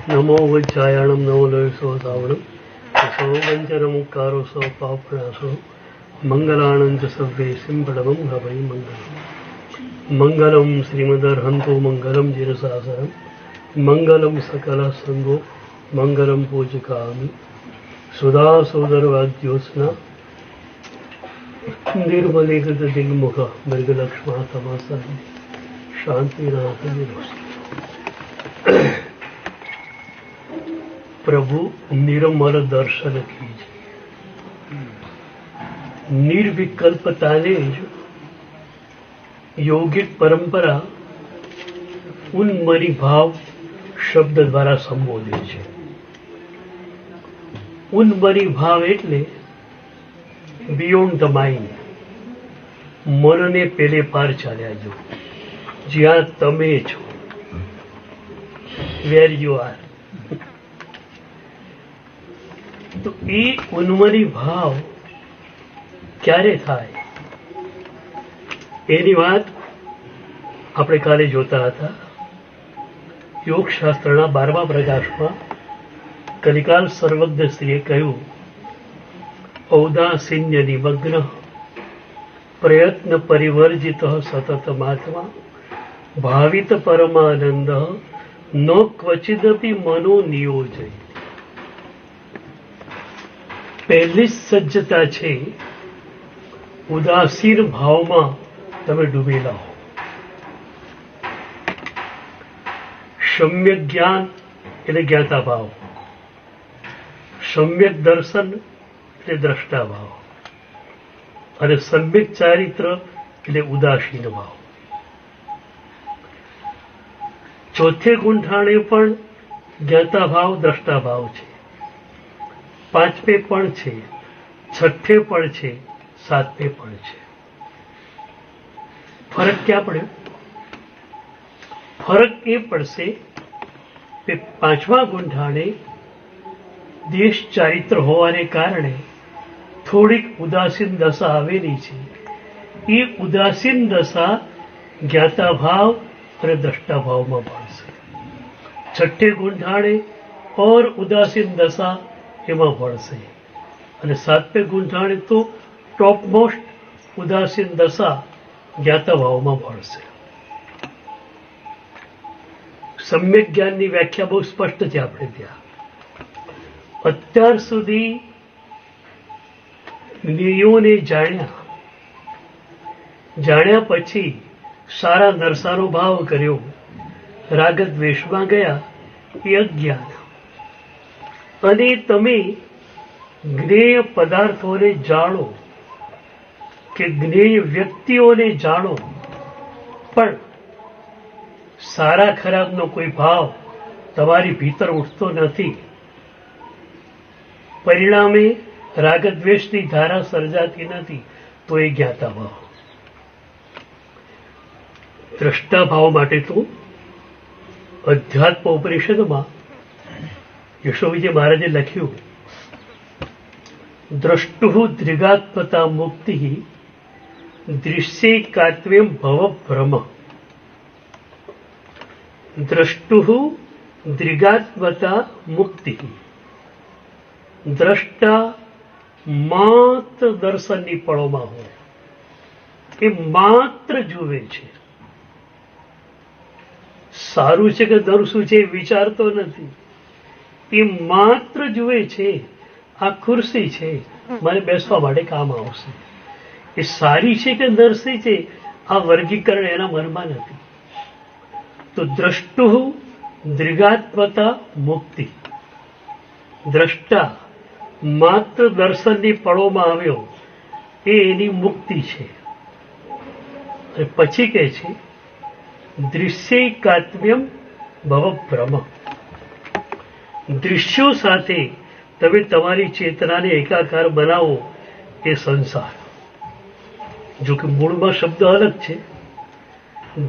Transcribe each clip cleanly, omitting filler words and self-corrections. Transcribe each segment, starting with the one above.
नमो वज्रायणं नमो लोहिसोदावणं सौवञ्चनमुक्कारो सौपापणासो मङ्गलानं च सव्ये सिंपडवं हवै मङ्गलम् मङ्गलं श्रीमदर्हन्तो मङ्गलं जिरसासरं मङ्गलं सकलसङ्गो मङ्गलं पूजयामि सुधा सोदरवाद्योत्स्ना निर्मलीकृत दिग्मुख मृगलक्ष्मा तमसा शांतिनाथ प्रभु निर्मल दर्शन कीजिए। निर्विकल्पताने योगिक परंपरा उन्मनी भाव शब्द द्वारा संबोधे छे। उन्मनी भाव एटले बियोन्ड ध माइंड, मनने पेले पार चाल्या जो, ज्यां तमे छो, वेर यू आर। तो ये उन्मनी भाव क्यारे थाय एनी वात आपणे काले जोता हता। योगशास्त्रना 12मा प्रकाशमां कलिकाल सर्वज्ञ श्रीए कह्युं, औदासीन्य निमग्न प्रयत्न परिवर्जित सततमात्मा भावित परमानंद न क्वचिदपि मनो नियोजय। पहली सज्जता छे उदासीन भावमां तमे डूबेला हो। सम्यक ज्ञान એટલે જ્ઞાતા ભાવ, सम्यक दर्शन એટલે દ્રષ્ટા ભાવ અને सम्यक ચારિત્ર એટલે ઉદાસીન ભાવ। ચોથે ગુંઠાણે પણ જ્ઞાતા ભાવ દ્રષ્ટા ભાવ છે, પાંચમે પણ છે, છઠ્ઠે પણ છે, સાતમે પણ છે। ફરક ક્યાં પડ્યો? ફરક એ પડશે કે પાંચમા ગુંઠાણે દેશ ચારિત્ર હોવાને કારણે થોડીક ઉદાસીન દશા આવેલી છે। એ ઉદાસીન દશા જ્ઞાતા ભાવ અને દ્રષ્ટા ભાવમાં ભળશે। છઠ્ઠે ગુંઠાણે और ઉદાસીન દશા એમાં ભળશે અને સાતમે ગુંઠાણે તો ટોપ મોસ્ટ ઉદાસીન દશા જ્ઞાતા ભાવમાં ભળશે। सम्यक ज्ञानની વ્યાખ્યા બહુ સ્પષ્ટ છે આપણે ત્યાં। અત્યાર સુધી નિર્યોને જાણ્યા પછી સારા નરસાનો ભાવ કર્યો, રાગ દ્વેષમાં ગયા, એ અજ્ઞાન। અને તમે જ્ઞેય પદાર્થોને જાણો કે જ્ઞેય વ્યક્તિઓને જાણો, પણ સારા ખરાબનો કોઈ ભાવ તમારી ભીતર ઉઠતો નથી। પરિણામે રાગદ્વેષની ધારા સર્જાતી નથી, તો એ જ્ઞાતા ભાવ। દ્રષ્ટા ભાવ માટે તો અધ્યાત્મ ઉપનિષદમાં યશોવિજય મહારાજે લખ્યું, દ્રષ્ટુ દ્રિગાત્મતા મુક્તિ દૃશ્યૈકાત્મ્યમ ભવ ભ્રમ। દ્રષ્ટુ દ્રિગાત્મતા મુક્તિ, દ્રષ્ટા માત્ર દર્શનની પળોમાં હોય, એ માત્ર જુએ છે। સારું છે કે દરસું છે વિચારતો નથી, એ માત્ર જુએ છે। આ ખુરશી છે, મારે બેસવા માટે કામ આવશે। એ સારી છે કે નરસી છે, આ વર્ગીકરણ એના મનમાં નથી। તો દ્રષ્ટુ દ્રિગાત્મતા મુક્તિ, દ્રષ્ટા માત્ર દર્શનની પળોમાં આવ્યો, એ એની મુક્તિ છે। અને પછી કહે છે દૃશ્યૈકાત્મ્યમ ભવ ભ્રમ। દૃશ્યો સાથે તમે તમારી ચેતનાને એકાકાર બનાવો, એ સંસાર। જો કે મૂળમાં શબ્દ અલગ છે,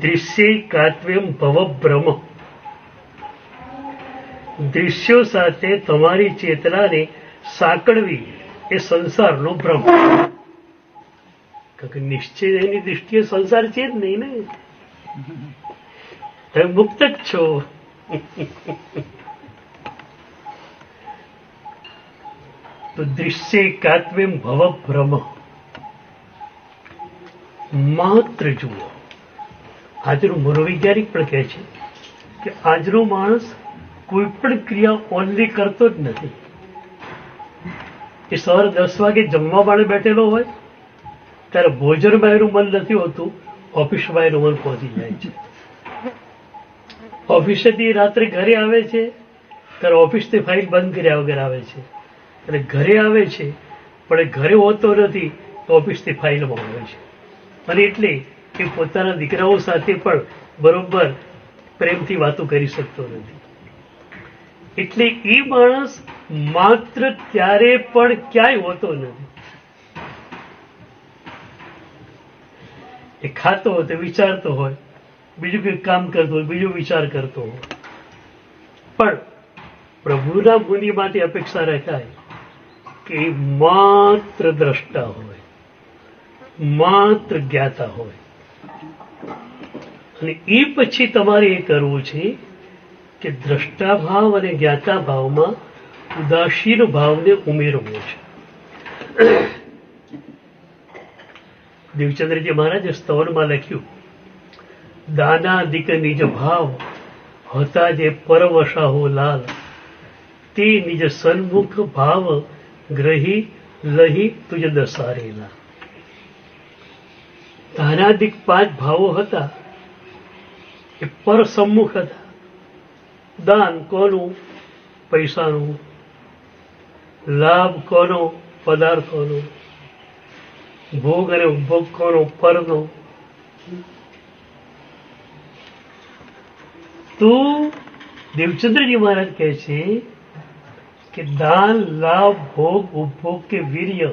દૃશ્યૈકાત્મ્યમ ભવ ભ્રમ। દૃશ્યો સાથે તમારી ચેતનાને સાંકળવી એ સંસારનો ભ્રમ। કારણ કે નિશ્ચય એની દૃષ્ટિએ સંસાર છે જ નહીં ને, તમે મુક્ત જ છો। તો દૃશ્ય કાત્વેમ ભવ ભ્રમ, માત્ર જુઓ. આજનું મનોવૈજ્ઞાનિક પણ કહે છે કે આજનો માણસ કોઈ પણ ક્રિયા ઓનલી કરતો જ નથી. એ સવારે 10 વાગે જમવા માટે બેઠેલો હોય ત્યારે ભોજનમાં એનું મન નથી હોતું, ઓફિસમાં એનું મન પહોંચી જાય છે. ઓફિસેથી રાત્રે ઘરે આવે છે ત્યારે ઓફિસની ફાઇલ બંધ કર્યા વગર આવે છે, અને ઘરે આવે છે પણ એ ઘરે હોતો નથી તો ઓફિસની ફાઇલમાં હોય છે. અને એટલે એ પોતાના દીકરાઓ સાથે પણ બરોબર પ્રેમથી વાતો કરી શકતો નથી. એટલે એ માણસ માત્ર ત્યારે પણ ક્યાંય હોતો નથી. એ ખાતો હોય તો વિચારતો હોય, બીજું કંઈક કામ કરતો હોય, બીજો વિચાર કરતો હોય. પણ પ્રભુના મુનિ માટે અપેક્ષા રખાય કે એ માત્ર દ્રષ્ટા હોય, માત્ર જ્ઞાતા હોય. અને એ પછી તમારે એ કરવું છે કે દ્રષ્ટા ભાવ અને જ્ઞાતા ભાવમાં ઉદાસીન ભાવને ઉમેરવો છે. દેવચંદ્રજી મહારાજે સ્તવનમાં લખ્યું, દાનાદિક નિજ ભાવ હતા જે પરવશાહો લાલ, તે નિજ સન્મુખ ભાવ ગ્રહી લહી તુજ દસારેલા. દાનાદિક 5 ભાવો હતા એ પર સમ્મુખ હતા. દાન કોનું? પૈસાનું. લાભ કોનો? પદાર્થોનો. ભોગ અને ઉપભોગ કોનો? પરનો. તો દેવચંદ્રજી મહારાજ કહે છે કે દાન, લાભ, ભોગ, ઉપભોગ કે વીર્ય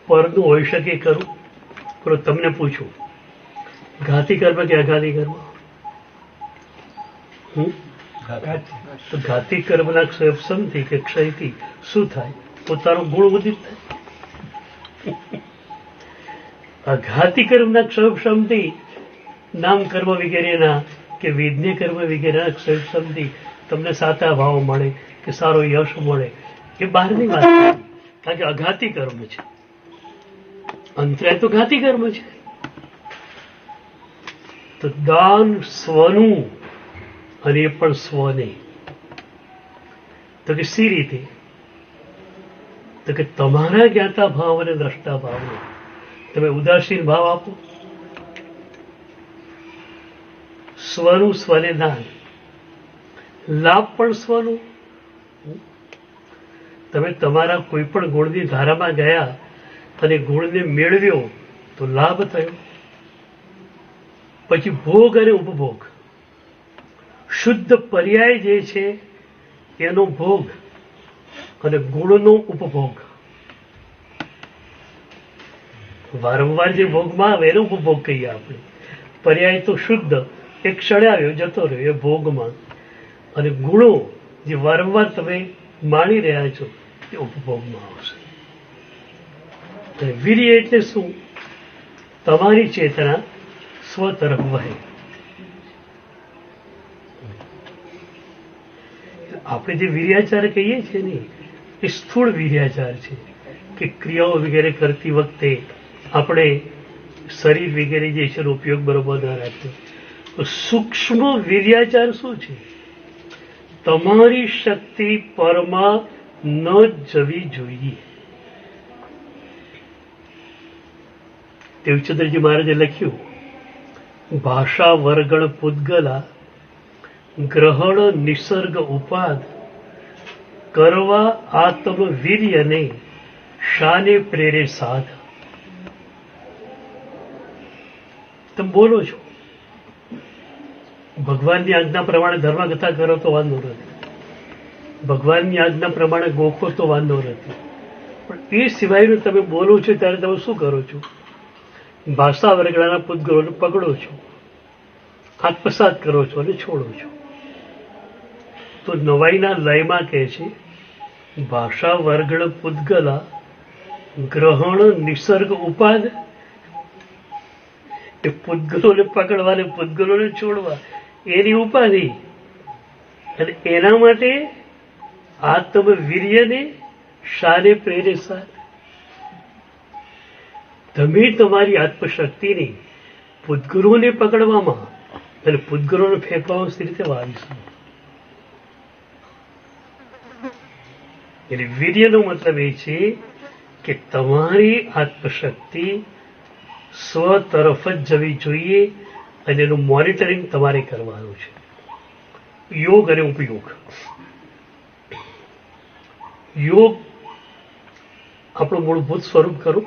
પરનું હોઈ શકે ખરું? પણ તમને પૂછું, ઘાતી કર્મ કે અઘાતી કર્મ? તો ઘાતી કર્મના ક્ષયપસમથી કે ક્ષયથી શું થાય? પોતાનો ગુણ ઉદિત થાય. અઘાતી કર્મના ક્ષયપસમથી નામ કર્મ વગેરેના કે વેદન્ય કર્મ વગેરેના ક્ષયપસમથી તમને સાચા ભાવ મળે કે સારો યશ મળે, એ બહારની વાત નથી. કારણ કે અઘાતી કર્મ છે. અંતરાય તો ઘાતી કર્મ છે. તો દાન સ્વનું, અને એ પણ સ્વને. તો કે સી રીતે? તો કે તમારા જ્ઞાતા ભાવ અને દ્રષ્ટા ભાવને તમે ઉદાસીન ભાવ આપો. સ્વનું સ્વને દાન, લાભ પણ સ્વનું. તમે તમારા કોઈ પણ ગુણની ધારામાં ગયા અને ગુણને મેળવ્યો તો લાભ થયો. પછી ભોગ અને ઉપભોગ, શુદ્ધ પર્યાય જે છે એનો ભોગ અને ગુણનો ઉપભોગ. વારંવાર જે ભોગમાં આવે એનો ઉપભોગ કહીએ આપણે. પર્યાય તો શુદ્ધ, એક ક્ષણે આવ્યો જતો રહ્યો, એ ભોગમાં. અને ગુણો જે વારંવાર તમે માણી રહ્યા છો એ ઉપભોગમાં આવશે. અને વીર્ય એટલે શું? તમારી ચેતના સ્વ તરફ વહે. આપણે જે વીર્યાચાર કહીએ છીએ ને એ સ્થૂળ વીર્યાચાર છે કે ક્રિયાઓ વગેરે કરતી વખતે આપણે શરીર વગેરે જે છે એનો ઉપયોગ બરોબર ન રાખીએ. તો સૂક્ષ્મ વીર્યાચાર શું છે? તમારી શક્તિ પરમાં ન જવી જોઈએ. દેવચંદ્રજી મહારાજે લખ્યું, ભાષા વર્ગણ પૂદગલા ગ્રહણ નિસર્ગ ઉપાદ કરવા આત્મ વીર્યને શાને પ્રેરે સાધ. તમે બોલો છો, ભગવાનની આજ્ઞા પ્રમાણે ધર્મ કથા કરો તો વાંધો નથી, ભગવાનની આજ્ઞા પ્રમાણે ગોખો તો વાંધો નથી. પણ એ સિવાયનું તમે બોલો છો ત્યારે તમે શું કરો છો? ભાષા વર્ગડાના પૂતગલોને પકડો છો, આત્મસાત કરો છો અને છોડો છો. તો નવાઈના લયમાં કહે છે, ભાષા વર્ગણ પૂતગલા ગ્રહણ નિસર્ગ ઉપાદ. એ પૂતગલોને પકડવા ને પૂતગલોને છોડવા એની ઉપાધિ, અને એના માટે આત્મ વીર્યને શાને પ્રેરે સાથ? તમે તમારી આત્મશક્તિને પૂતગુરુઓને પકડવામાં અને પૂતગુરુઓને ફેંકવામાં સી રીતે વાવીશું? એટલે વીર્યનો મતલબ એ છે કે તમારી આત્મશક્તિ સ્વ તરફ જ જવી જોઈએ અને એનું મોનિટરિંગ તમારે કરવાનું છે. યોગ અને ઉપયોગ. યોગ આપણું મૂળભૂત સ્વરૂપ ખરું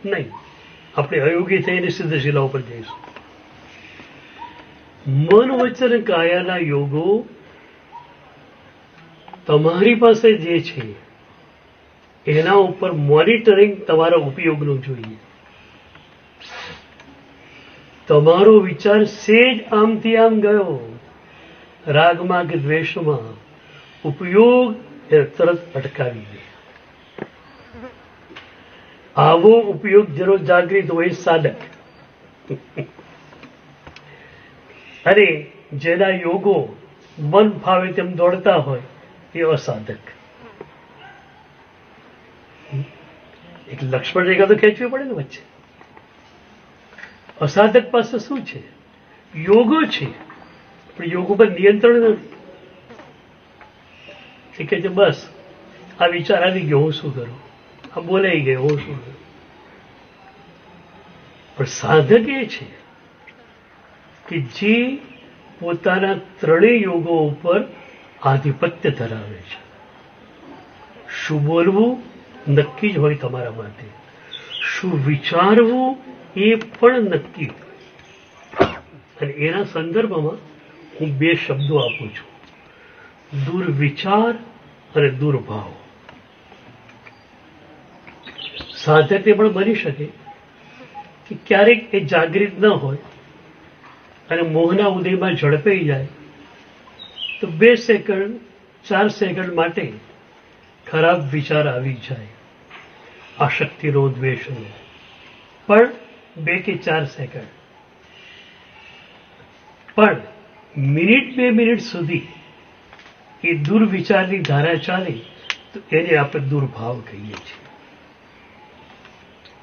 નહીં. આપણે અયોગી થઈને સિદ્ધ શિલા ઉપર જઈશું. મન વચન કાયાના યોગો તમારી પાસે જે છે એના ઉપર મોનિટરિંગ તમારા ઉપયોગનું જોઈએ. તમારો વિચાર સેજ આમથી આમ ગયો રાગમાં કે દ્વેષમાં, ઉપયોગ એ તરત અટકાવી દે. આવો ઉપયોગ જેનો જાગૃત હોય સાધક, અને જેના યોગો મન ફાવે તેમ દોડતા હોય એ અસાધક. એક લક્ષ્મણ રેખા તો ખેંચવી પડે ને વચ્ચે. અસાધક પાસે શું છે? યોગો છે, પણ યોગ ઉપર નિયંત્રણ નથી. એ કહે છે બસ આ વિચાર આવી ગયો, હું શું કરું? આ બોલાઈ ગયો, હું શું કરું? પણ સાધક એ છે કે જે પોતાના ત્રણેય યોગો ઉપર આધિપત્ય ધરાવે છે. શું બોલવું નક્કી જ હોય તમારા માટે, શું વિચારવું એ પણ નક્કી હોય. અને એના સંદર્ભમાં હું બે શબ્દો આપું છું, દુર્વિચાર અને દુર્ભાવ. સાધકને પણ બની શકે કે ક્યારેક એ જાગૃત ન હોય અને મોહના ઉદયમાં ઝડપાઈ જાય તો 2 સેકન્ડ 4 સેકન્ડ માટે ખરાબ વિચાર આવી જાય, આશક્તિનો, દ્વેષનો, પણ 2 કે 4 સેકન્ડ. પણ મિનિટ 2 મિનિટ સુધી એ દુર્વિચારની ધારા ચાલે તો એને આપણે દુર્ભાવ કહીએ છીએ.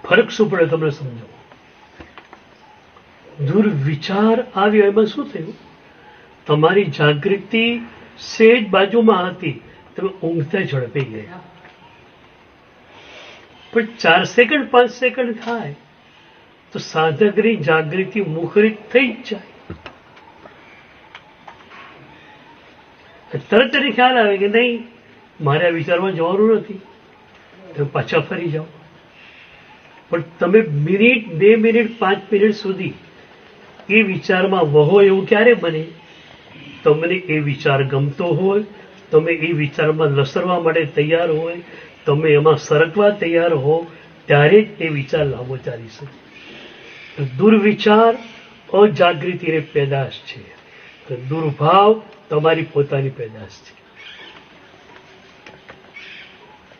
ફરક શું પડે તમને સમજો. દુર્વિચાર આવ્યો એમાં શું થયું? તમારી જાગૃતિ સેજ બાજુમાં હતી, તમે ઊંઘતા ઝડપાઈ ગયા. પણ 4 સેકન્ડ 5 સેકન્ડ થાય તો સાધકની જાગૃતિ મુખરિત થઈ જ જાય. તરત એને ખ્યાલ આવે કે નહીં, મારે આ વિચારમાં જવાનું નથી, તમે પાછા ફરી જાઓ. પણ તમે મિનિટ 2 મિનિટ 5 મિનિટ સુધી એ વિચારમાં વહો એવું ક્યારે બને? તમને એ વિચાર ગમતો હોય, તમે એ વિચારમાં લસરવા માટે તૈયાર હોય, તમે એમાં સરકવા તૈયાર હો, ત્યારે જ એ વિચાર લાંબો ચાલી શકે. દુર્વિચાર અજાગૃતિની પેદાશ છે, દુર્ભાવ તમારી પોતાની પેદાશ છે.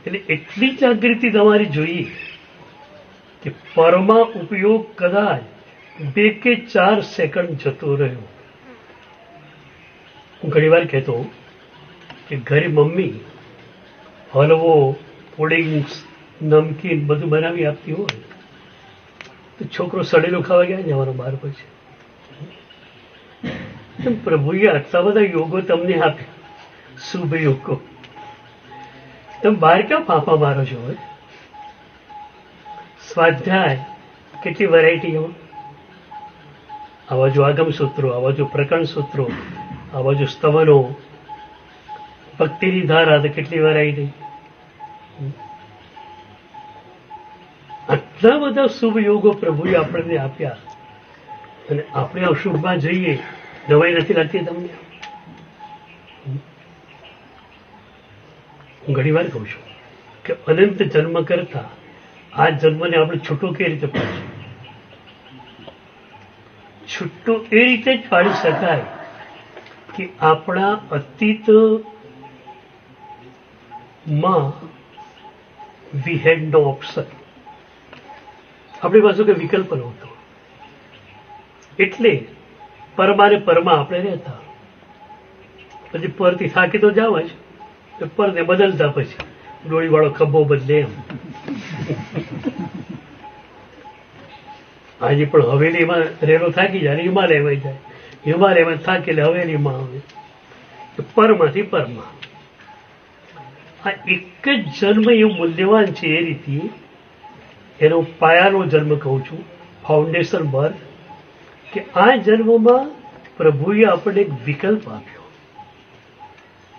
એટલે એટલી જાગૃતિ તમારી જોઈએ કે પરમાં ઉપયોગ કદાચ 2 કે 4 સેકન્ડ જતો રહ્યો. હું ઘણી વાર કહેતો કે ઘરે મમ્મી હલવો, પુડિંગ્સ, નમકીન બધું બનાવી આપતી હોય તો છોકરો સડેલો ખાવા ગયા જવાનો બહાર પછી. પ્રભુએ આટલા બધા યોગો તમને આપ્યા, શુભ યોગો, તમે બહાર ક્યાં ફાંફા મારો છો? સ્વાધ્યાય કેટલી વેરાયટી એમાં. આ બાજુ આગમ સૂત્રો, આ બાજુ પ્રકરણ સૂત્રો, આ બાજુ સ્તવનો, ભક્તિની ધારા, તો કેટલી વેરાયટી. આટલા બધા શુભ યોગો પ્રભુએ આપણને આપ્યા અને આપણે અશુભમાં જઈએ. દવાઈ નથી લાગતી તમને? હું ઘણી વાર કહું છું કે અનંત જન્મ કરતા આ જન્મને આપણે છૂટો કઈ રીતે પાડશું? છૂટો એ રીતે જ પાડી શકાય કે આપણા અતીતમાં વી હેડ નો ઓપ્શન, આપણી પાસે કોઈ વિકલ્પ નહોતો. એટલે પરમાને પરમાં આપણે રહેતા, પછી પરથી થાકી તો જાવ જ, પરને બદલતા પછી ડોળીવાળો ખભો બદલે એમ. આજે પણ હવેલીમાં રેલો થાકી જાય, હિમાલયમાં જાય, હિમાલયમાં થાકી એટલે હવેલીમાં આવે, પરમાંથી પરમાં. આ એક જ જન્મ એવું મૂલ્યવાન છે. એ રીતે એનો પાયાનો જન્મ કહું છું, ફાઉન્ડેશન બર્થ, કે આ જન્મમાં પ્રભુએ આપણને એક વિકલ્પ આપ્યો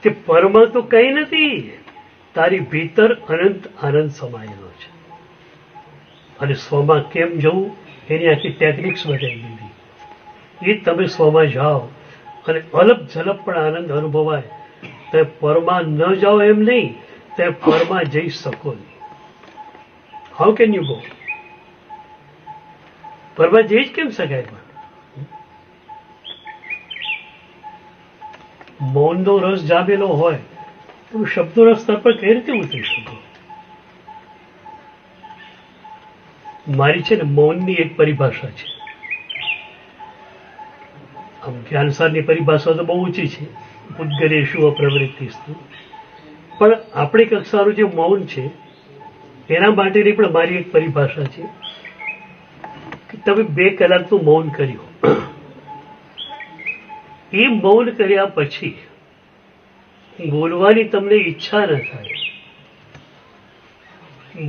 કે પરમાં તો કંઈ નથી, તારી ભીતર અનંત આનંદ સમાયેલો છે. અને સ્વમાં કેમ જવું એની આખી ટેકનિક્સ બતાવી દીધી. એ તમે સ્વમાં જાઓ અને અલપ ઝલપ પણ આનંદ અનુભવાય. તમે પરમાં ન જાઓ એમ નહીં, તમે પરમાં જઈ શકો નહીં. How can you go? પરમાં જઈ જ કેમ શકાય? પણ મૌનનો રસ જામેલો હોય તો શબ્દોના સ્તર પર કઈ રીતે ઉતરી શકો? મારી છે ને મૌનની એક પરિભાષા છે. આમ જ્ઞાનસારની પરિભાષા તો બહુ ઊંચી છે, ઉદ્ગરેશુ અપ્રવૃત્તિસ્તુ. પણ આપણી કક્ષાનું જે મૌન છે એના માટેની પણ મારી એક પરિભાષા છે કે તમે 2 કલાકનું મૌન કર્યું. એ મૌન કર્યા પછી બોલવાની તમને ઈચ્છા ન થાય,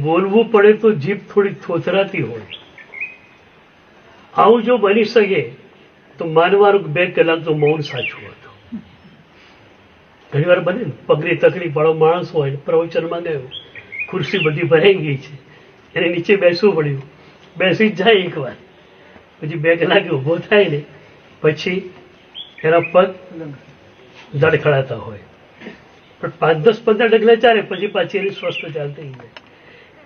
બોલવું પડે તો જીભ થોડી થોથરાતી હોય. આવું જો બની શકે તો માનવાનું 2 કલાકનું મૌન સાચું હતું. ઘણી વાર બને ને, પગની તકલીફ વાળો માણસ હોય, પ્રવચનમાં ગયો, ખુરશી બધી ભરાઈ ગઈ છે, એને નીચે બેસવું પડ્યું, બેસી જ જાય એક વાર, પછી 2 કલાકે ઊભો થાય ને પછી એના પગ ધડખડાતા હોય, પણ 5-10-15 ડગલા ચાલે પછી પાછી એની સ્વસ્થ ચાલતી જાય.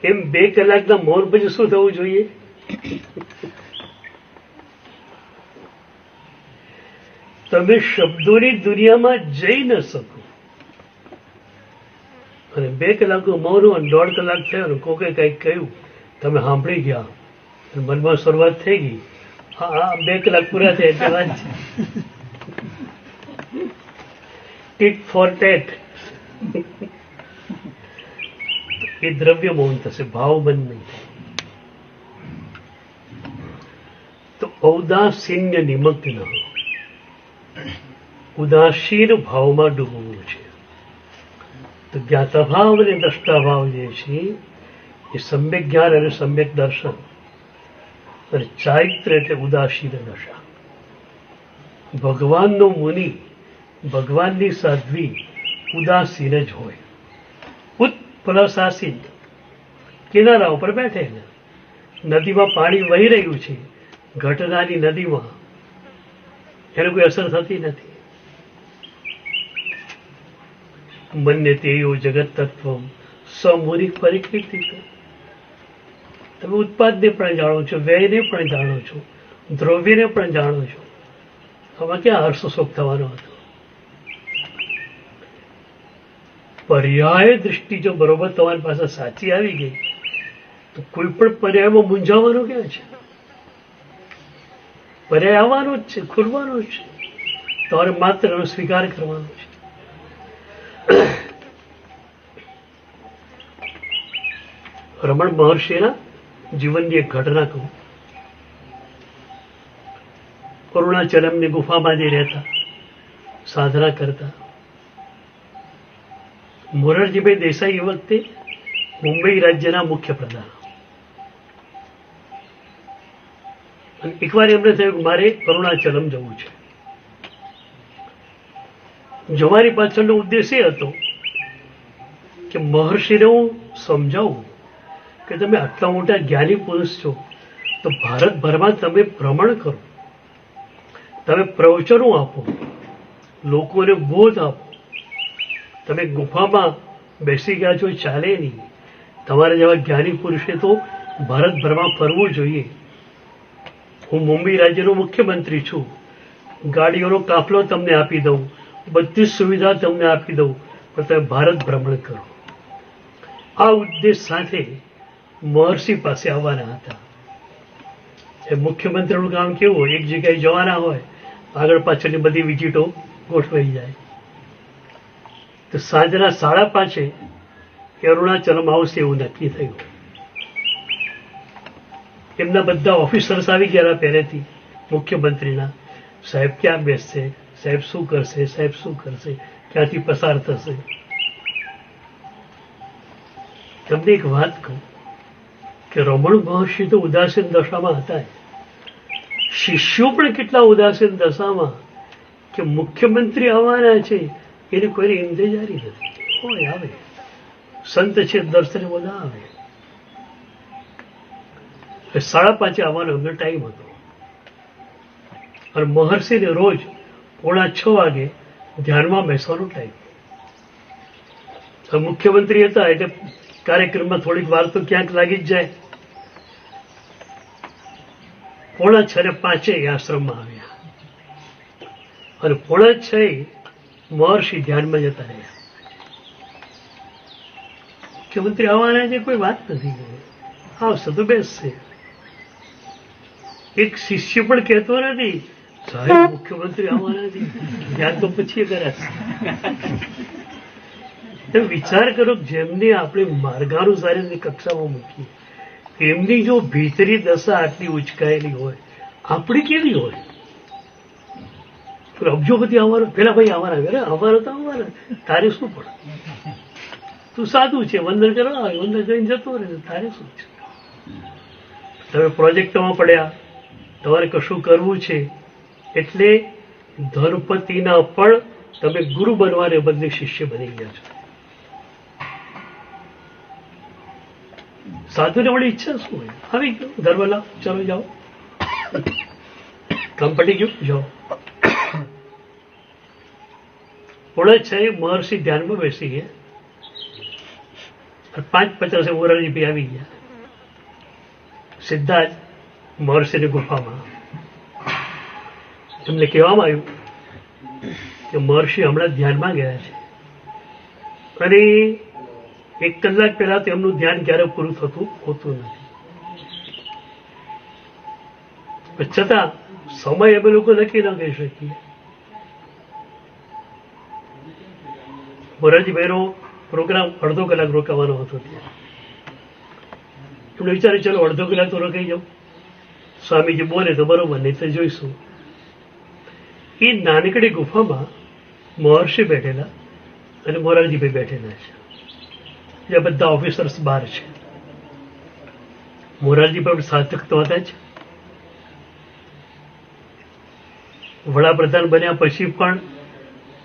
એમ 2 કલાકના મૌન પછી શું થવું જોઈએ? તમે શબ્દોની દુનિયામાં જઈ ન શકો. અને 2 કલાકનું મૌન અને 1.5 કલાક થયો ને કોકે કંઈક કહ્યું, તમે સાંભળી ગયા, મનમાં શરૂઆત થઈ ગઈ, હા 2 કલાક પૂરા થયા એટલે વાત છે. ટીટ ફોર ટેટ. એ દ્રવ્ય મૌન થશે, ભાવ બંધ નહીં થાય. તો ઔદાસીન્ય નિમગ્ન, ઉદાસીન ભાવમાં ડૂબવું છે. તો જ્ઞાતા ભાવ અને દ્રષ્ટા ભાવ જે છે એ સમ્યક જ્ઞાન અને સમ્યક દર્શન, અને ચારિત્ર એટલે ઉદાસીન દશા. ભગવાનનો મુનિ, ભગવાનની સાધ્વી ઉદાસીન જ હોય. પ્લસ આસીન, કિનારા ઉપર બેઠેલા, નદીમાં પાણી વહી રહ્યું છે, ઘટનાની નદીમાં એને કોઈ અસર થતી નથી. મન્યતેયો જગત તત્વ સમૂરિ પરિકૃતિ. તમે ઉત્પાદને પણ જાણો છો, વ્યયને પણ જાણો છો, દ્રવ્યને પણ જાણો છો. આમાં ક્યાં હર્ષશોક થવાનો હતો? પર્યાય દૃષ્ટિ જો બરોબર તમારી પાસે સાચી આવી ગઈ તો કોઈ પણ પર્યાયમાં મૂંઝાવાનું ક્યાં છે? પર્યાય આવવાનો જ છે, ખુલવાનો જ છે, તમારે માત્ર એનો સ્વીકાર કરવાનો છે. રમણ મહર્ષિના જીવનની એક ઘટના કહું. અરુણાચલમની ગુફામાં જે રહેતા, સાધના કરતા. મોરારજીભાઈ દેસાઈ એ વખતે મુંબઈ રાજ્યના મુખ્યપ્રધાન. અને એકવાર એમને થયું કે મારે અરુણાચલમ જવું છે. જવાની પાછળનો ઉદ્દેશ એ હતો કે મહર્ષિને હું સમજાવું કે તમે આટલા મોટા જ્ઞાની પુરુષ છો તો ભારતભરમાં તમે ભ્રમણ કરો, તમે પ્રવચનો આપો, લોકોને બોધ આપો. તમે ગુફામાં બેસી ગયા છો, ચાલે નહીં. તમારા જેવા જ્ઞાની પુરુષે તો ભારતભરમાં ફરવું જોઈએ. હું મુંબઈ રાજ્યનો મુખ્યમંત્રી છું, ગાડીઓનો કાફલો તમને આપી દઉં, બધી સુવિધા તમને આપી દઉં, પણ તમે ભારત ભ્રમણ કરો. આ ઉદ્દેશ સાથે મહર્ષિ પાસે આવવાના હતા. એ મુખ્યમંત્રીનું કામ કેવું હોય, એક જગ્યાએ જવાના હોય, આગળ પાછળની બધી વિઝિટો ગોઠવાઈ જાય. તો સાંજના 5:30 કે અરુણાચલમ આવશે એવું નક્કી થયું. એમના બધા ઓફિસર્સ આવી ગયા પહેરેથી મુખ્યમંત્રીના. સાહેબ ક્યાં બેસશે, સાહેબ શું કરશે, સાહેબ શું કરશે, ક્યાંથી પસાર થશે. તમને એક વાત કહું કે રમણ મહર્ષિ તો ઉદાસીન દશામાં હતા. શિષ્યો પણ કેટલા ઉદાસીન દશામાં કે મુખ્યમંત્રી આવવાના છે એની કોઈ ઇંતજારી નથી. કોઈ આવે, સંત છે દર્શને બધા આવે. 5:30 આવવાનો એમનો ટાઈમ હતો અને મહર્ષિને રોજ 6:45 વાગે ધ્યાનમાં બેસવાનો ટાઈમ. મુખ્યમંત્રી હતા એટલે કાર્યક્રમમાં થોડીક વાર તો ક્યાંક લાગી જ જાય. 4:45 આશ્રમમાં આવ્યા અને 5:45 મહર્ષિ ધ્યાનમાં જતા રહ્યા. મુખ્યમંત્રી આવવાના છે, કોઈ વાત નથી, આવશે તો બેસશે. એક શિષ્ય પણ કહેતો નથી સાહેબ મુખ્યમંત્રી આવવાના નથી, ધ્યાન તો પછી કરાશે. વિચાર કરો, જેમને આપણે માર્ગાનુસારીની કક્ષામાં મૂકીએ એમની જો ભીતરી દશા આટલી ઉચકાયેલી હોય, આપણી કેવી હોય? અબજોપતિ આવવાનો, પેલા ભાઈ આવવાના, આવવાનો તો આવવાના, તારે શું પડે? તું સાદું છે, વંદન કરવા આવે, વંદન કરીને જતો રહે, તારે શું છે? તમે પ્રોજેક્ટમાં પડ્યા, તમારે કશું કરવું છે એટલે ધનપતિના પણ તમે ગુરુ બનવાને બદલે શિષ્ય બની ગયા છો. સાધુને વળી ઈચ્છા શું હોય? આવી ગયો ધર્મલા, ચલો જાઓ, કામ પડી ગયું, જાઓ. 5:45 મહર્ષિ ધ્યાનમાં બેસી ગયા. 5:50 મોરારજી આવી ગયા. સીધા જ મહર્ષિની ગુફામાં એમને કહેવામાં આવ્યું કે મહર્ષિ હમણાં ધ્યાનમાં ગયા છે અને 1 કલાક પહેલા તો એમનું ધ્યાન ક્યારે પૂરું થતું હોતું નથી. છતાં સમય અમે લોકો નક્કી ન કહી શકીએ. મોરારજીભાઈનો પ્રોગ્રામ અડધો કલાક રોકાવાનો હતો. ત્યાં એમને વિચારે ચલો અડધો કલાક તો રોકાઈ જાઉં, સ્વામીજી બોલે તો બરોબર, નહીં તો જોઈશું. એ નાનકડી ગુફામાં મહર્ષિ બેઠેલા અને મોરારજીભાઈ બેઠેલા છે. જે બધા ઓફિસર્સ બહાર છે. મોરારજીભાઈ સાધક તો હતા જ. વડાપ્રધાન બન્યા પછી પણ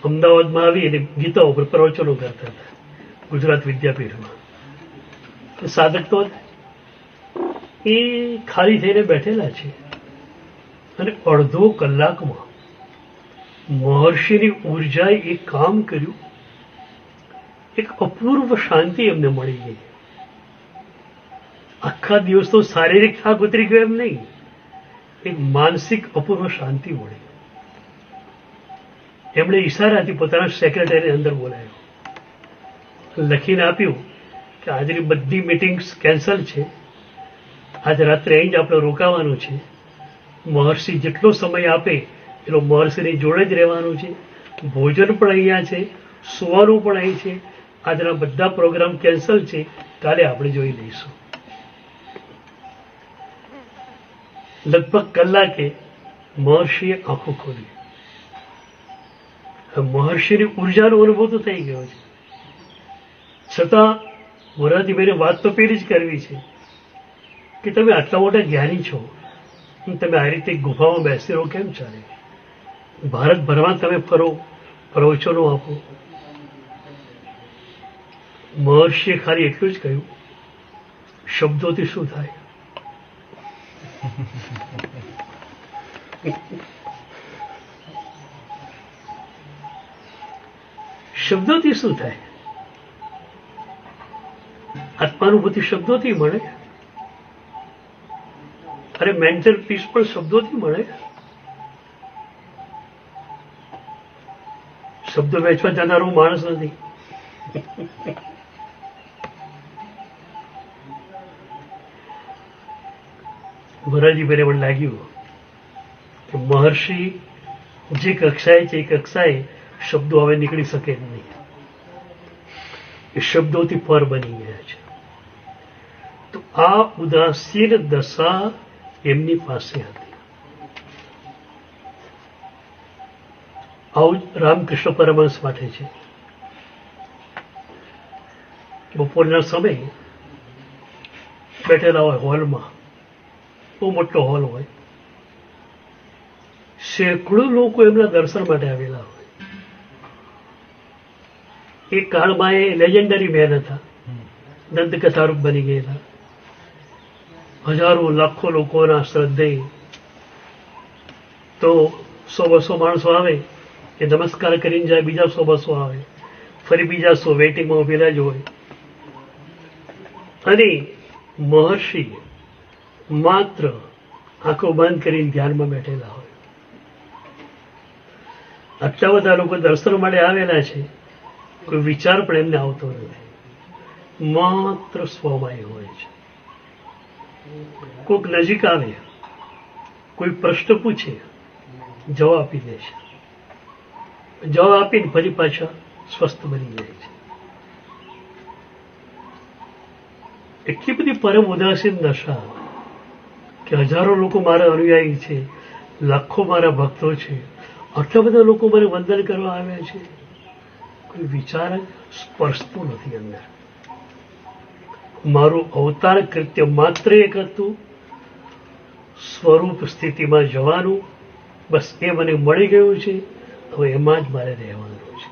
અમદાવાદમાં આવી અને ગીતા ઉપર પ્રવચનો કરતા હતા ગુજરાત વિદ્યાપીઠમાં. સાધક તો એ ખાલી થઈને બેઠેલા છે અને અડધો કલાકમાં મહર્ષિની ઉર્જાએ એક કામ કર્યું. એક અપૂર્વ શાંતિ એમને મળી ગઈ. આખા દિવસ તો શારીરિક થાક ઉતરી ગયો એમ નહીં, એક માનસિક અપૂર્વ શાંતિ મળી. એમણે ઈશારાથી પોતાના સેક્રેટરી અંદર બોલાયો, લખીને આપ્યું કે આજની બધી મીટિંગ્સ કેન્સલ છે, આજ રાત્રે અહીં જ આપણે રોકાવાનું છે. મહર્ષિ જેટલો સમય આપે એટલો મહર્ષિની જોડે જ રહેવાનું છે. ભોજન પણ અહીંયા છે, સુવાનું પણ અહીં છે. આજના બધા પ્રોગ્રામ કેન્સલ છે, કાલે આપણે જોઈ લઈશું. લગભગ કલાકે મહર્ષિએ આંખો ખોલી. મહર્ષિની ઉર્જાનો અનુભવ તો થઈ ગયો છે. છતાં મોરારજીભાઈને વાત તો પેલી જ કરવી છે કે તમે આટલા મોટા જ્ઞાની છો, તમે આ રીતે ગુફામાં બેસી રહો કેમ ચાલે? ભારતભરમાં તમે ફરો, પ્રવચનો આપો. મહર્ષિએ ખાલી એટલું જ કહ્યું, શબ્દોથી શું થાય? શબ્દોથી શું થાય? આત્માનુભૂતિ શબ્દોથી મળે. અરે મેન્ટલ પીસ પણ શબ્દોથી મળે. શબ્દો વેચવા જનારો માણસ નથી. મોરારજીભાઈને પણ લાગ્યું કે મહર્ષિ જે કક્ષાએ છે એ કક્ષાએ શબ્દો હવે નીકળી શકે નહીં. એ શબ્દોથી પર બની ગયા છે. તો આ ઉદાસીન દશા એમની પાસે હતી. આવું રામકૃષ્ણ પરમહંસ માટે છે. બપોરના સમયે બેઠેલા હોય હોલમાં, બહુ મોટો હોલ હોય, સેંકડો લોકો એમના દર્શન માટે આવેલા હોય. એ કાળમાં એ લેજેન્ડરી મેન હતા, દંતકથારૂપ બની ગયેલા. હજારો લાખો લોકોના શ્રદ્ધેય તો 100-200 માણસો આવે એ નમસ્કાર કરીને જાય, બીજા 100-200 આવે, ફરી બીજા 100 વેઇટિંગમાં ઉભેલા જ હોય. અને મહર્ષિ માત્ર આંખો બંધ કરીને ધ્યાનમાં બેઠેલા હોય. આટલા બધા લોકો દર્શન માટે આવેલા છે, કોઈ વિચાર પણ એમને આવતો નથી, માત્ર સ્વમય હોય છે. કોઈક નજીક આવે, કોઈ પ્રશ્ન પૂછે, જવાબ આપી દે છે, જવાબ આપીને ફરી પાછા સ્વસ્થ બની જાય છે. એટલી બધી પરમ ઉદાસીન દશા કે હજારો લોકો મારા અનુયાયી છે, લાખો મારા ભક્તો છે, આટલા બધા લોકો મને વંદન કરવા આવ્યા છે, કોઈ વિચાર જ સ્પર્શતું નથી અંદર. મારું અવતાર કૃત્ય માત્ર એક હતું, સ્વરૂપ સ્થિતિમાં જવાનું. બસ એ મને મળી ગયું છે, હવે એમાં જ મારે રહેવાનું છે.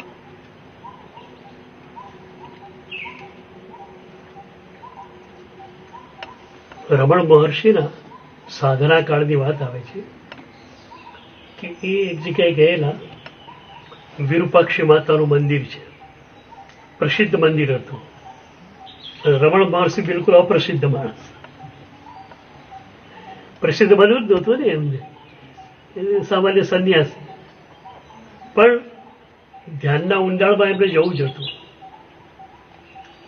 રમણ મહર્ષિના સાધના કાળની વાત આવે છે કે એ એક જગ્યાએ ગયેલા. વિરૂપાક્ષી માતાનું મંદિર છે, પ્રસિદ્ધ મંદિર હતું. રમણ મહર્ષિ બિલકુલ અપ્રસિદ્ધ માણસ, પ્રસિદ્ધ બન્યું જ નહોતું ને એમને, સામાન્ય સંન્યાસી. પણ ધ્યાનના ઊંડાણમાં એમને જવું જ હતું.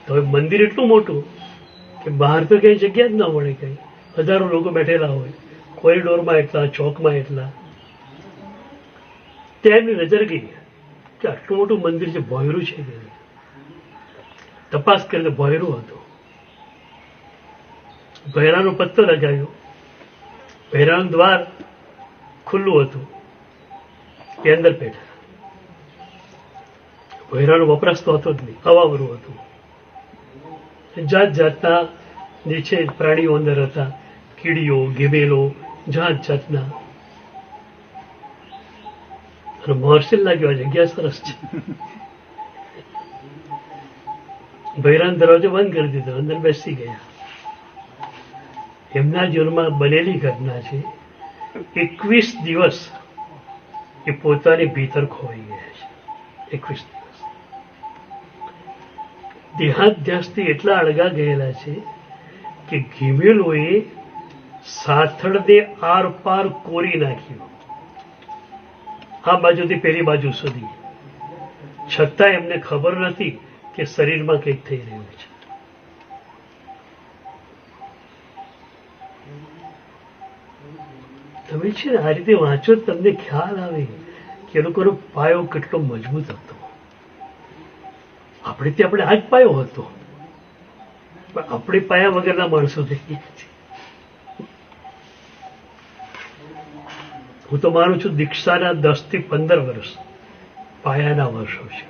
તો મંદિર એટલું મોટું કે બહાર તો કઈ જગ્યા જ ના મળે, કઈ હજારો લોકો બેઠેલા હોય, કોરિડોરમાં એટલા, ચોકમાં એટલા. ત્યાં એમની નજર ગઈ કે આટલું મોટું મંદિર છે, ભોયરું છે. તપાસ કરીને ભોયરું હતું. ભૈરાનો પત્તો લગાવ્યો, ભૈરાનું દ્વાર ખુલ્લું હતું, એ અંદર બેઠા. ભૈરાનો વપરાશ તો હતો જ નહીં, અવાવરું હતું. જાત જાતના જે છે પ્રાણીઓ અંદર હતા, કીડીઓ, ગેમેલો, જાત જાતના. અને મહર્ષિને લાગ્યો આ જગ્યા સરસ છે. ભૈરાનો દરવાજો બંધ કરી દીધો, અંદર બેસી ગયા. એમના જીવનમાં બનેલી ઘટના છે. 21 દિવસ એ પોતાની ભીતર ખોવાઈ ગયા છે. 21 દિવસ દેહાધ્યાસથી એટલા અળગા ગયેલા છે કે ઘીમેલોએ સાથળને આર પાર કોરી નાખ્યું, આ બાજુથી પેલી બાજુ સુધી. છતાં એમને ખબર નથી કે શરીરમાં કંઈક થઈ રહ્યું છે. તમે છે ને આ રીતે વાંચો, તમને ખ્યાલ આવે કે એ લોકોનો પાયો કેટલો મજબૂત હતો. આપણે ત્યાં આપણે આ જ પાયો હતો, પણ આપણે પાયા વગરના માણસો થઈ ગયા છે. હું તો માનું છું દીક્ષાના 10 થી 15 વર્ષ પાયાના વર્ષો છે.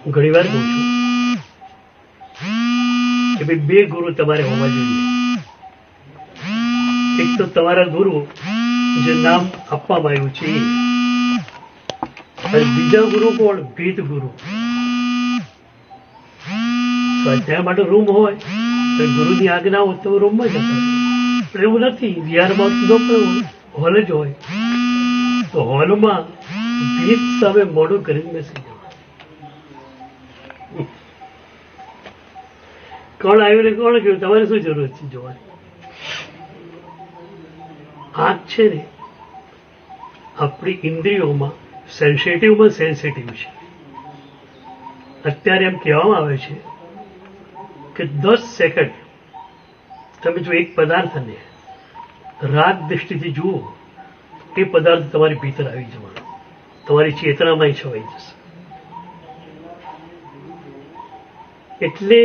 હું ઘણી વાર કહું છું કે ભાઈ 2 ગુરુ તમારે હોવા જોઈએ. એક તો તમારા ગુરુ જે નામ આપવામાં આવ્યું છે, અને બીજા ગુરુ કોણ? ભીત ગુરુ. સ્વાધ્યાય માટે રૂમ હોય, ગુરુની આજ્ઞા હોય તો રૂમમાં જતા. પણ એવું નથી, વિહારમાં હોલ જ હોય, તો હોલમાં ભીત સામે મોઢું કરીને બેસી જવા. કોણ આવ્યું ને કોણ કહ્યું, તમારે શું જરૂર છે જોવાની? આંખ છે ને આપણી ઇન્દ્રિયોમાં સેન્સિટિવમાં સેન્સિટિવ છે. અત્યારે એમ કહેવામાં આવે છે કે 10 સેકન્ડ તમે જો એક પદાર્થને રાગ દૃષ્ટિથી જુઓ, એ પદાર્થ તમારી ભીતર આવી જવાનો, તમારી ચેતનામાં છવાઈ જશે. એટલે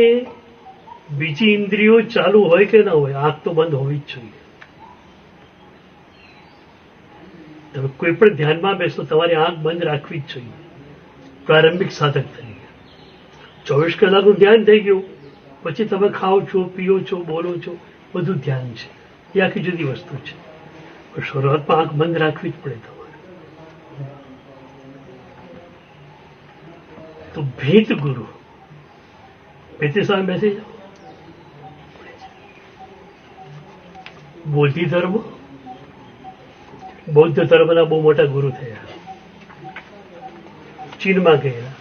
બીજી ઇન્દ્રિયો ચાલુ હોય કે ના હોય, આંખ તો બંધ હોવી જ જોઈએ. તમે કોઈ પણ ધ્યાનમાં બેસો તમારી આંખ બંધ રાખવી જ જોઈએ પ્રારંભિક સાધક તરીકે. 24 કલાકનું ધ્યાન થઈ ગયું પછી તમે ખાઓ છો, પીઓ છો, બોલો છો, બધું ધ્યાન છે, એ આખી જુદી વસ્તુ છે. પણ શરૂઆતમાં આંખ બંધ રાખવી જ પડે તમારે. તો ભેદ ગુરુ, ભેતે સામે બેસી જાઓ. બોધિ ધર્મ, બૌદ્ધ ધર્મના બહુ મોટા ગુરુ થયા, ચીનમાં ગયેલા.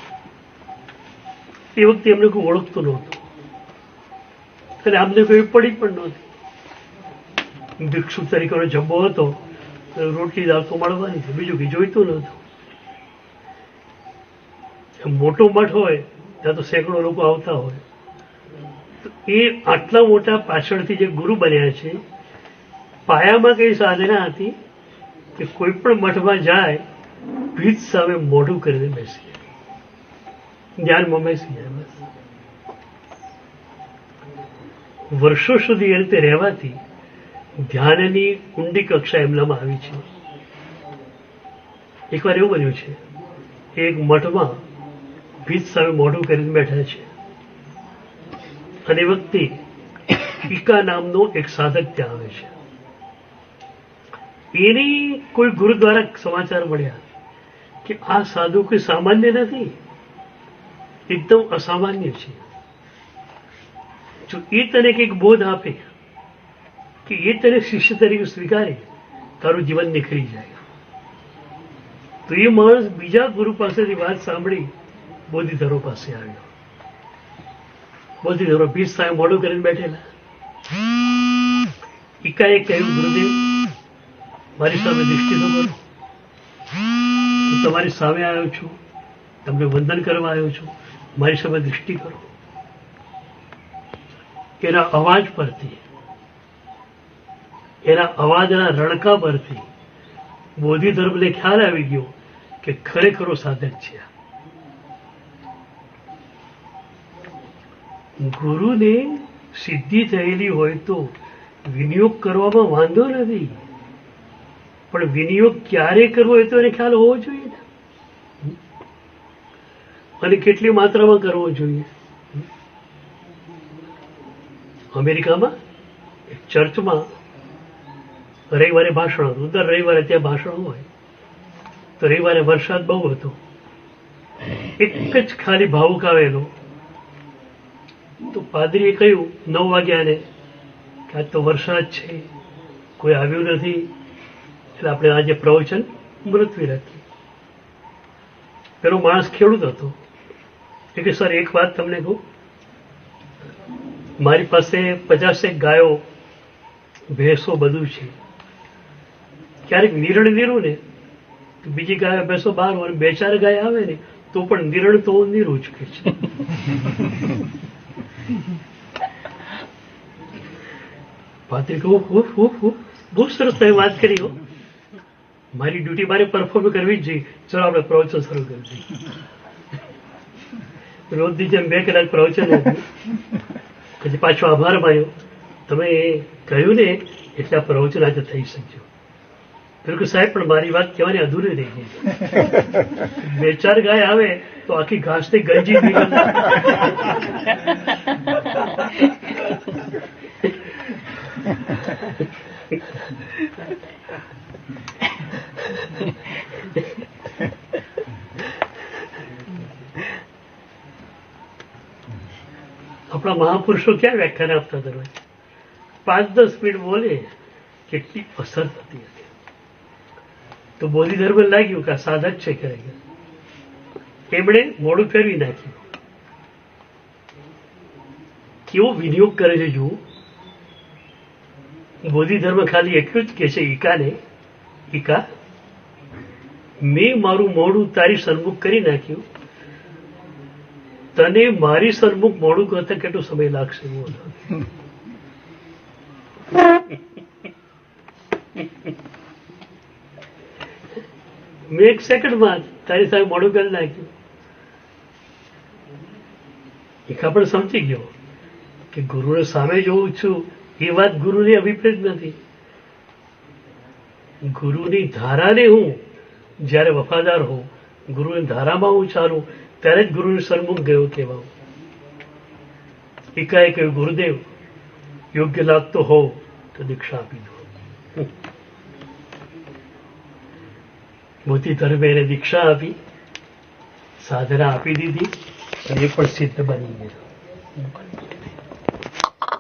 એ વખતે એમને કોઈ ઓળખતું નહોતું અને આમને કોઈ પડી પણ નહોતી. ભિક્ષુ તરીકેનો જબ્બો હતો, રોટલી દાળ તો મળવાની છે, બીજું કંઈ જોઈતું નહોતું. મોટો મઠ હોય ત્યાં તો સેંકડો લોકો આવતા હોય. તો એ આટલા મોટા પાછળથી જે ગુરુ બન્યા છે, પાયામાં કઈ સાધના હતી કે કોઈ પણ મઠમાં જાય ભીત સામે મોઢું કરીને બેસી જાય, ધ્યાનમાં બેસી જાય. બસ વર્ષો સુધી એ રીતે રહેવાથી ધ્યાનની ઊંડી કક્ષા એમનામાં આવી છે. એકવાર એવું બન્યું છે, એક મઠમાં ભીત સામે મોઢું કરીને બેઠા છે અને એ વખતે ઈકા નામનો એક સાધક ત્યાં આવે છે. એની કોઈ ગુરુ દ્વારા સમાચાર મળ્યા કે આ સાધુ કોઈ સામાન્ય નથી, એકદમ અસામાન્ય છે. જો એ તને કંઈક બોધ આપે કે એ તને શિષ્ય તરીકે સ્વીકારે, તારું જીવન નીકળી જાય. તો એ માણસ બીજા ગુરુ પાસેથી વાત સાંભળી બોધિધરો પાસે આવ્યો. બોધિધરો ભીત સામે મોઢું કરીને બેઠેલા. એકાએક કહ્યું, ગુરુદેવ મારી સામે દૃષ્ટિ તો કરો, હું તમારી સામે આવ્યો છું, તમને વંદન કરવા આવ્યો છું, મારી સામે દૃષ્ટિ કરો. એના અવાજ પરથી, એના અવાજના રણકા પરથી બોધિધર્મને ખ્યાલ આવી ગયો કે ખરેખરો સાધક છે. ગુરુને સિદ્ધિ થયેલી હોય તો વિનિયોગ કરવામાં વાંધો નથી, પણ વિનિયોગ ક્યારે કરવો એ તો એને ખ્યાલ હોવો જોઈએ ને, અને કેટલી માત્રામાં કરવો જોઈએ. અમેરિકામાં એક ચર્ચમાં રવિવારે ભાષણ હતું. દર રવિવારે ત્યાં ભાષણ હોય. તો રવિવારે વરસાદ બહુ હતો. એક જ ખાલી ભાવુક આવેલો. તો પાદરીએ કહ્યું 9 વાગ્યાને કે આજ તો વરસાદ છે, કોઈ આવ્યું નથી, એટલે આપણે આજે પ્રવચન મુલતવી રાખીએ. પેલો માણસ ખેડૂત હતો. એ કે સર એક વાત તમને કહું, મારી પાસે 50 ગાયો, ભેંસો બધું છે. ક્યારેક નિરણ નીરું ને તો બીજી ગાયો ભેંસો બહાર હોય, 2-4 ગાય આવે ને તો પણ નિરણ તો નીરું જ કે છે. પાત્રી કહું, બહુ સરસ તમે વાત કરી હો, મારી ડ્યુટી મારે પરફોર્મ કરવી જ જોઈએ, ચલો આપણે પ્રવચન શરૂ કરી દઈએ. રોજની જેમ 2 કલાક પ્રવચન આપ્યું. પછી પાછો આભાર માન્યો, તમે કહ્યું ને એટલે આ પ્રવચન આજે થઈ શક્યું. બિલકુલ સાહેબ, પણ મારી વાત કહેવાની અધૂરી રહી ગઈ. 2-4 ગાય આવે તો આખી ઘાસથી ગંજી આપણા મહાપુરુષો ક્યાં વ્યાખ્યાન આપતા દરરોજ 5-10 મિનિટ બોલે, કેટલી અસર થતી હતી. તો બોધિધર્મ લાગ્યું કે આ સાધક છે ખરેખર. એમણે મોડું ફેરવી નાખ્યું. કેવો વિનિયોગ કરે છે જુઓ. બોધિધર્મ ખાલી એટલું જ કે છે ઈકાને, ઈકા મેં મારું મોઢું તારી સન્મુખ કરી નાખ્યું, તને મારી સન્મુખ મોડું કરતા કેટલો સમય લાગશે? મેં 1 સેકન્ડમાં તારી સામે મોડું કરી નાખ્યું. એકા પણ સમજી ગયો કે ગુરુને સામે જોઉં છું એ વાત ગુરુની અભિપ્રેત નથી. ગુરુની ધારાને હું જ્યારે વફાદાર હોઉં, ગુરુની ધારામાં હું ચાલું, ત્યારે જ ગુરુને સન્મુખ ગયો કહેવાઉં. એકાએક ગુરુદેવ યોગ્ય લાગતો હોવ તો દીક્ષા આપી દો. મોતી તરફે એને દીક્ષા આપી, સાધના આપી દીધી અને એ પણ સિદ્ધ બની ગયો.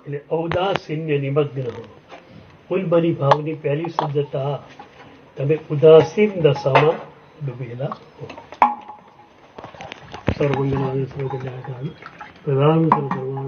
એટલે ઔદાસીન્ય નિમગ્ન હો, ઉન્મની ભાવની પહેલી સિદ્ધતા, તમે ઉદાસીન દશામાં ડૂબેલા હો. સર્વમંગલાય સર્વકલ્યાણકારી પ્રધાન સર્વકર્માણि